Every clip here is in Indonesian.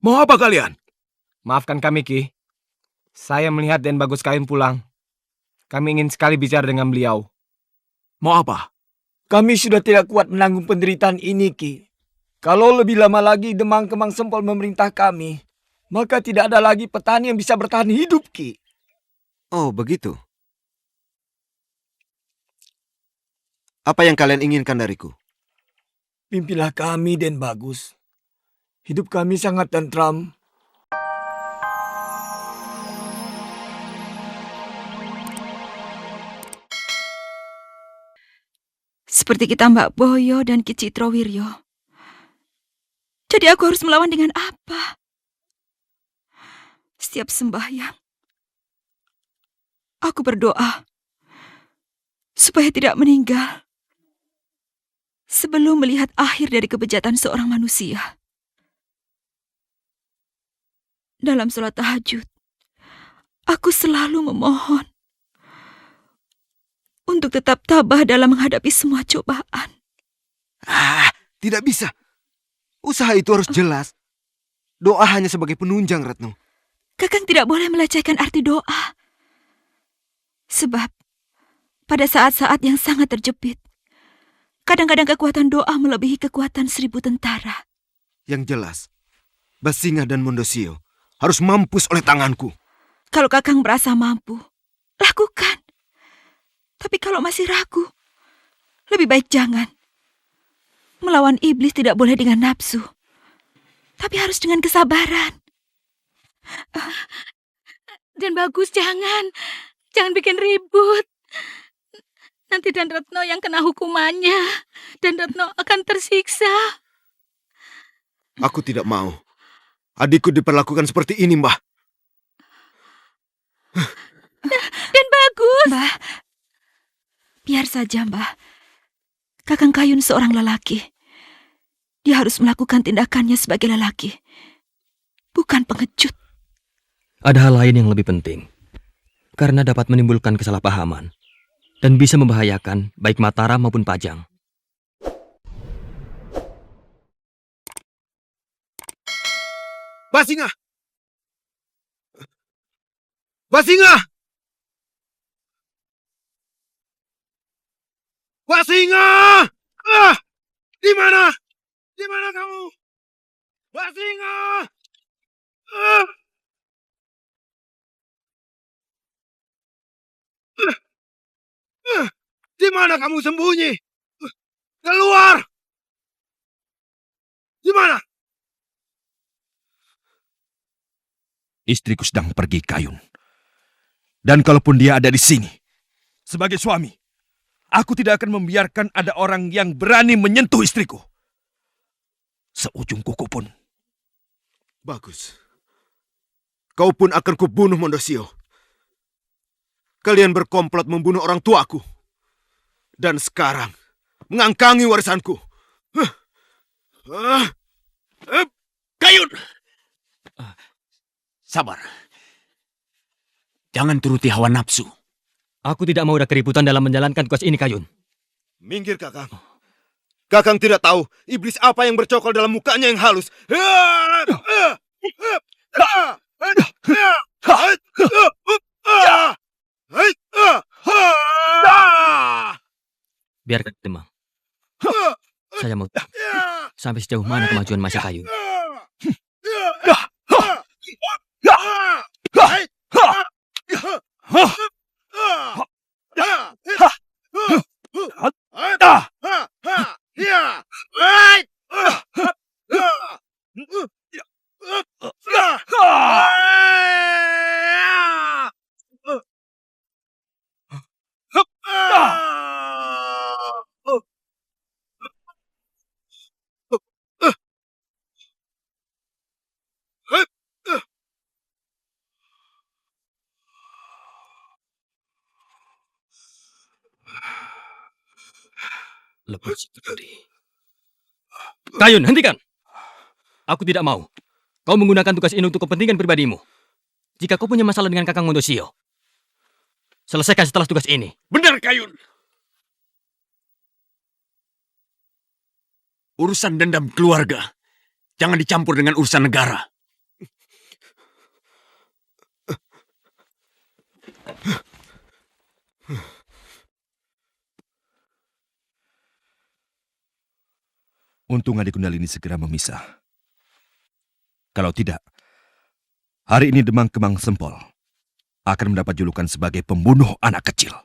Mau apa kalian? Maafkan kami, Ki. Saya melihat Den Bagus Kayun pulang. Kami ingin sekali bicara dengan beliau. Mau apa? Kami sudah tidak kuat menanggung penderitaan ini, Ki. Kalau lebih lama lagi Demang Kemang Sempol memerintah kami, maka tidak ada lagi petani yang bisa bertahan hidup, Ki. Oh, begitu. Apa yang kalian inginkan dariku? Pimpinlah kami, Den Bagus. Hidup kami sangat tentram. Seperti kita Mbak Boyo dan Ki Citrowiryo. Jadi aku harus melawan dengan apa? Setiap sembahyang, aku berdoa supaya tidak meninggal sebelum melihat akhir dari kebejatan seorang manusia. Dalam sholat tahajud, aku selalu memohon untuk tetap tabah dalam menghadapi semua cobaan. Tidak bisa. Usaha itu harus jelas. Doa hanya sebagai penunjang, Retno. Kakang tidak boleh melecehkan arti doa. Sebab, pada saat-saat yang sangat terjepit, kadang-kadang kekuatan doa melebihi kekuatan 1000 tentara. Yang jelas, Basinga dan Mondosio harus mampus oleh tanganku. Kalau Kakang merasa mampu, lakukan. Tapi kalau masih ragu, lebih baik jangan. Melawan iblis tidak boleh dengan nafsu, tapi harus dengan kesabaran. Dan Bagus, jangan bikin ribut. Nanti Dan Retno yang kena hukumannya. Dan Retno akan tersiksa. Aku tidak mau. Adikku diperlakukan seperti ini, Mbah. Dan Bagus. Mbah, biar saja, Mbah. Kakang Kayun seorang lelaki. Dia harus melakukan tindakannya sebagai lelaki, bukan pengecut. Ada hal lain yang lebih penting, karena dapat menimbulkan kesalahpahaman dan bisa membahayakan baik Mataram maupun Pajang. Basinga! Basinga! Basinga! Di mana? Di mana kamu? Basinga! Di mana kamu sembunyi? Keluar! Di mana? Istriku sedang pergi, Kayun. Dan kalaupun dia ada di sini, sebagai suami, aku tidak akan membiarkan ada orang yang berani menyentuh istriku. Seujung kuku pun. Bagus. Kau pun akan kubunuh, Mondosio. Kalian berkomplot membunuh orang tuaku. Dan sekarang mengangkangi warisanku. Kayun! Sabar. Jangan turuti hawa nafsu. Aku tidak mau ada keributan dalam menjalankan tugas ini, Kayun. Minggir, Kakang. Kakang tidak tahu iblis apa yang bercokol dalam mukanya yang halus. Biarkan Demang. Saya mau tahu sampai sejauh mana kemajuan Mas Kayun. Lepas sekali. Kayun, hentikan! Aku tidak mau. Kau menggunakan tugas ini untuk kepentingan pribadimu. Jika kau punya masalah dengan Kakang Mondosio, selesaikan setelah tugas ini. Benar, Kayun. Urusan dendam keluarga jangan dicampur dengan urusan negara. Untung Adi Kundalini segera memisah. Kalau tidak, hari ini Demang Kemang Sempol akan mendapat julukan sebagai pembunuh anak kecil.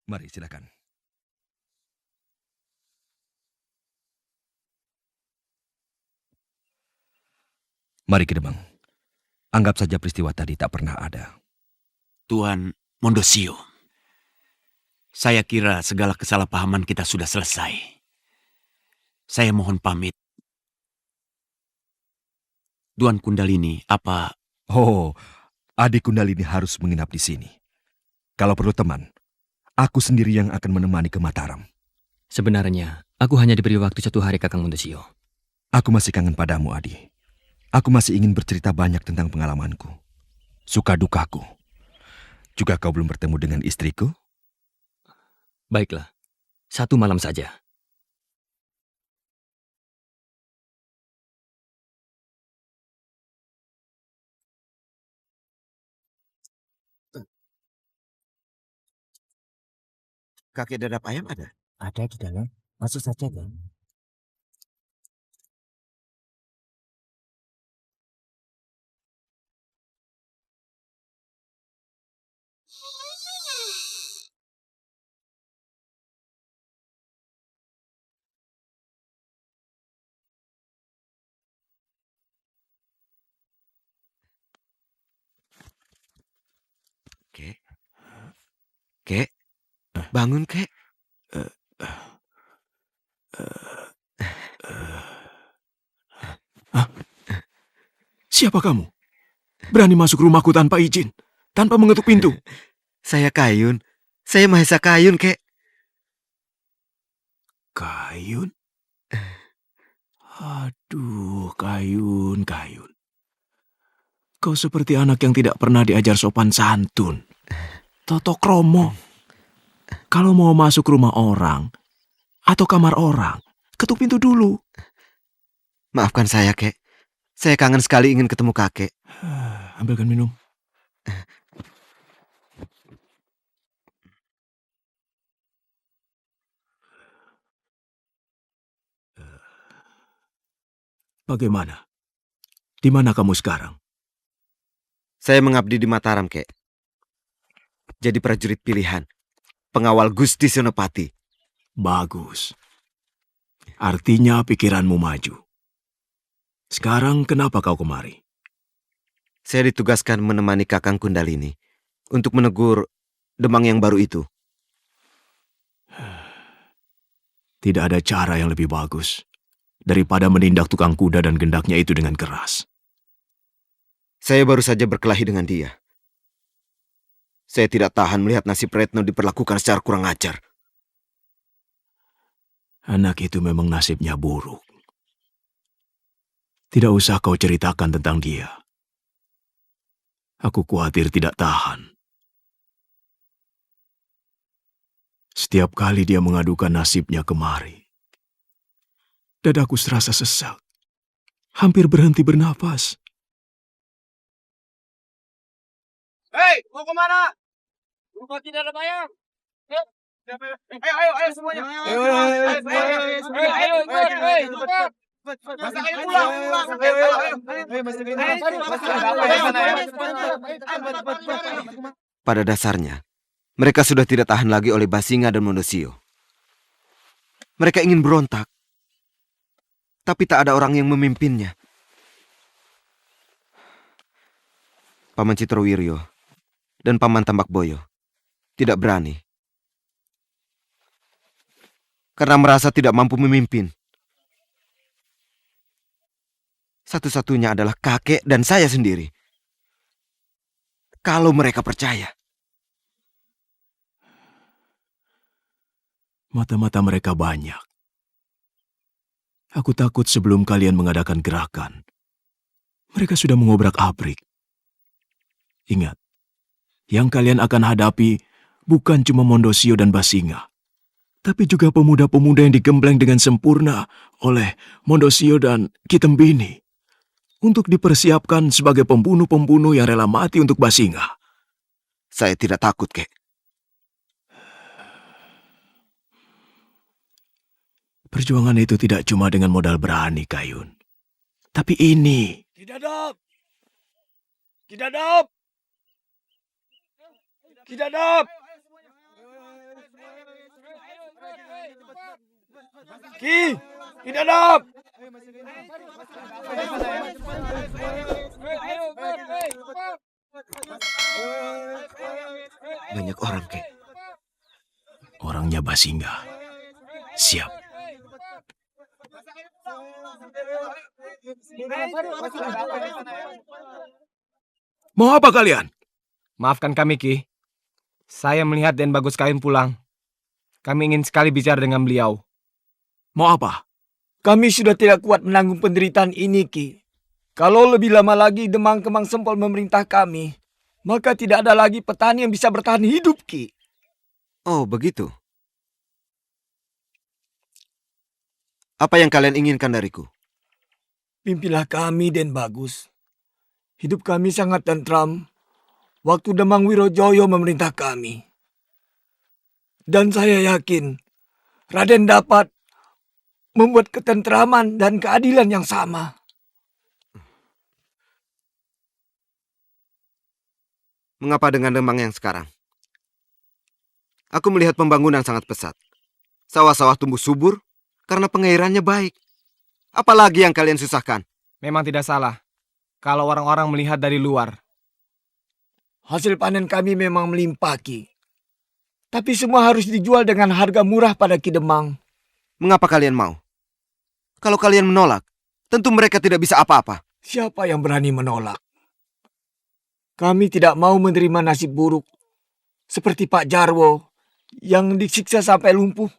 Mari, silakan. Mari Ki Demang. Anggap saja peristiwa tadi tak pernah ada. Tuan Mondosio, saya kira segala kesalahpahaman kita sudah selesai. Saya mohon pamit. Tuan Kundalini, apa... Oh, adik Kundalini harus menginap di sini. Kalau perlu teman, aku sendiri yang akan menemani ke Mataram. Sebenarnya, aku hanya diberi waktu 1 hari, Kakang Mondosio. Aku masih kangen padamu, Adi. Aku masih ingin bercerita banyak tentang pengalamanku, suka dukaku. Juga kau belum bertemu dengan istriku? Baiklah, 1 malam saja. Kakek dadap ayam ada? Ada di dalam. Masuk saja, Kang. Kek. Kek. Bangun, Kek. Siapa kamu? Berani masuk rumahku tanpa izin, tanpa mengetuk pintu. Saya Kayun. Saya Mahesa Kayun, Kek. Kayun? Aduh, Kayun. Kau seperti anak yang tidak pernah diajar sopan santun. Toto kromo. Kalau mau masuk rumah orang atau kamar orang, ketuk pintu dulu. Maafkan saya, Kek. Saya kangen sekali ingin ketemu kakek. Ambilkan minum. Bagaimana? Di mana kamu sekarang? Saya mengabdi di Mataram, Kek. Jadi prajurit pilihan. Pengawal Gusti Senopati. Bagus. Artinya pikiranmu maju. Sekarang kenapa kau kemari? Saya ditugaskan menemani Kakang Kundalini untuk menegur Demang yang baru itu. Tidak ada cara yang lebih bagus daripada menindak tukang kuda dan gendaknya itu dengan keras. Saya baru saja berkelahi dengan dia. Saya tidak tahan melihat nasib Retno diperlakukan secara kurang ajar. Anak itu memang nasibnya buruk. Tidak usah kau ceritakan tentang dia. Aku khawatir tidak tahan. Setiap kali dia mengadukan nasibnya kemari, dadaku serasa sesak. Hampir berhenti bernapas. Hei, mau kemana? Rumah tidak ada bayar. Ayo semuanya. Ayo ikut. Masak ayo pulang. Pada dasarnya, mereka sudah tidak tahan lagi oleh Basinga dan Mondosio. Mereka ingin berontak. Tapi tak ada orang yang memimpinnya. Paman Citrowiryo dan Paman Tambak Boyo tidak berani. Karena merasa tidak mampu memimpin. Satu-satunya adalah kakek dan saya sendiri. Kalau mereka percaya. Mata-mata mereka banyak. Aku takut sebelum kalian mengadakan gerakan, mereka sudah mengobrak-abrik. Ingat, yang kalian akan hadapi bukan cuma Mondosio dan Basinga, tapi juga pemuda-pemuda yang digembleng dengan sempurna oleh Mondosio dan Kitembini untuk dipersiapkan sebagai pembunuh-pembunuh yang rela mati untuk Basinga. Saya tidak takut, Kek. Perjuangan itu tidak cuma dengan modal berani, Kayun. Tapi ini, Kidadap! Kidadap! Kidadap! Ki! Kidadap! Banyak orang, Kek. orangnya Basinga. Siap. Mau apa kalian? Maafkan kami, Ki. Saya melihat Den Bagus Kayun pulang. Kami ingin sekali bicara dengan beliau. Mau apa? Kami sudah tidak kuat menanggung penderitaan ini, Ki. Kalau lebih lama lagi Demang Kemang Sempol memerintah kami, maka tidak ada lagi petani yang bisa bertahan hidup, Ki. Oh, begitu. Apa yang kalian inginkan dariku? Pimpinlah kami, Den Bagus. Hidup kami sangat tentram waktu Demang Wirojoyo memerintah kami. Dan saya yakin Raden dapat membuat ketentraman dan keadilan yang sama. Mengapa dengan Demang yang sekarang? Aku melihat pembangunan sangat pesat. Sawah-sawah tumbuh subur karena pengairannya baik. Apalagi yang kalian susahkan? Memang tidak salah kalau orang-orang melihat dari luar. Hasil panen kami memang melimpah, Ki. Tapi semua harus dijual dengan harga murah pada Ki Demang. Mengapa kalian mau? Kalau kalian menolak, tentu mereka tidak bisa apa-apa. Siapa yang berani menolak? Kami tidak mau menerima nasib buruk seperti Pak Jarwo yang disiksa sampai lumpuh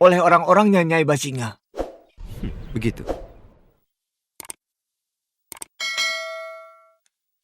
oleh orang-orangnya Nyai Basinga. Begitu.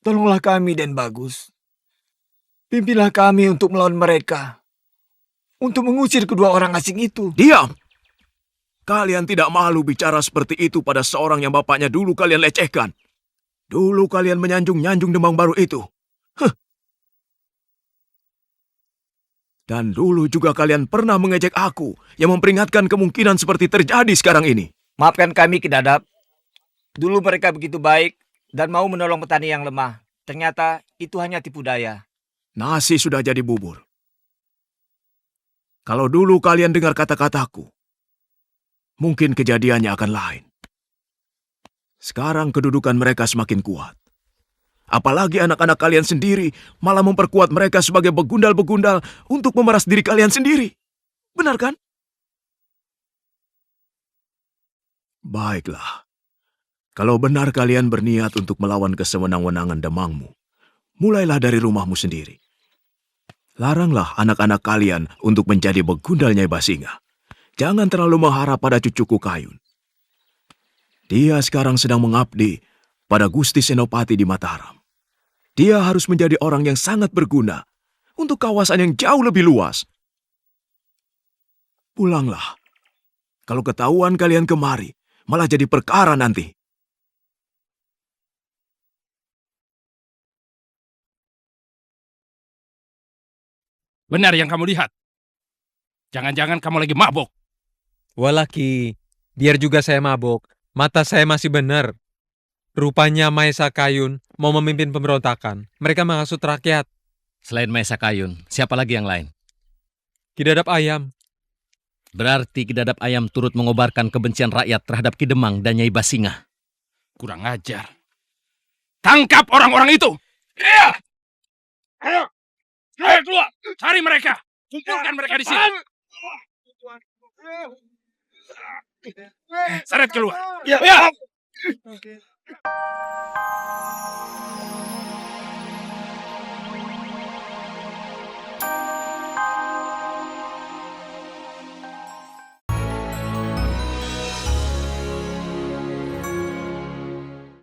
Tolonglah kami, Den Bagus. Pimpinlah kami untuk melawan mereka. Untuk mengusir kedua orang asing itu. Diam! Kalian tidak malu bicara seperti itu pada seorang yang bapaknya dulu kalian lecehkan. Dulu kalian menyanjung-nyanjung Demang Baru itu. Huh. Dan dulu juga kalian pernah mengejek aku yang memperingatkan kemungkinan seperti terjadi sekarang ini. Maafkan kami, Ki Dadap. Dulu mereka begitu baik dan mau menolong petani yang lemah. Ternyata itu hanya tipu daya. Nasi sudah jadi bubur. Kalau dulu kalian dengar kata-kataku, mungkin kejadiannya akan lain. Sekarang kedudukan mereka semakin kuat. Apalagi anak-anak kalian sendiri malah memperkuat mereka sebagai begundal-begundal untuk memeras diri kalian sendiri. Benar kan? Baiklah. Kalau benar kalian berniat untuk melawan kesewenang-wenangan Demangmu, mulailah dari rumahmu sendiri. Laranglah anak-anak kalian untuk menjadi begundal Nyai Basinga. Jangan terlalu mengharap pada cucuku Kayun. Dia sekarang sedang mengabdi pada Gusti Senopati di Mataram. Dia harus menjadi orang yang sangat berguna untuk kawasan yang jauh lebih luas. Pulanglah. Kalau ketahuan kalian kemari, malah jadi perkara nanti. Benar yang kamu lihat. Jangan-jangan kamu lagi mabuk. Walaki, biar juga saya mabuk, mata saya masih benar. Rupanya Maesa Kayun mau memimpin pemberontakan. Mereka menghasut rakyat. Selain Maesa Kayun, siapa lagi yang lain? Ki Dadap Ayam. Berarti Ki Dadap Ayam turut mengobarkan kebencian rakyat terhadap Ki Demang dan Nyai Basinga. Kurang ajar. Tangkap orang-orang itu. Iya. Ayo. Ayo keluar. Cari mereka. Kumpulkan mereka di sini. Seret keluar. Ya.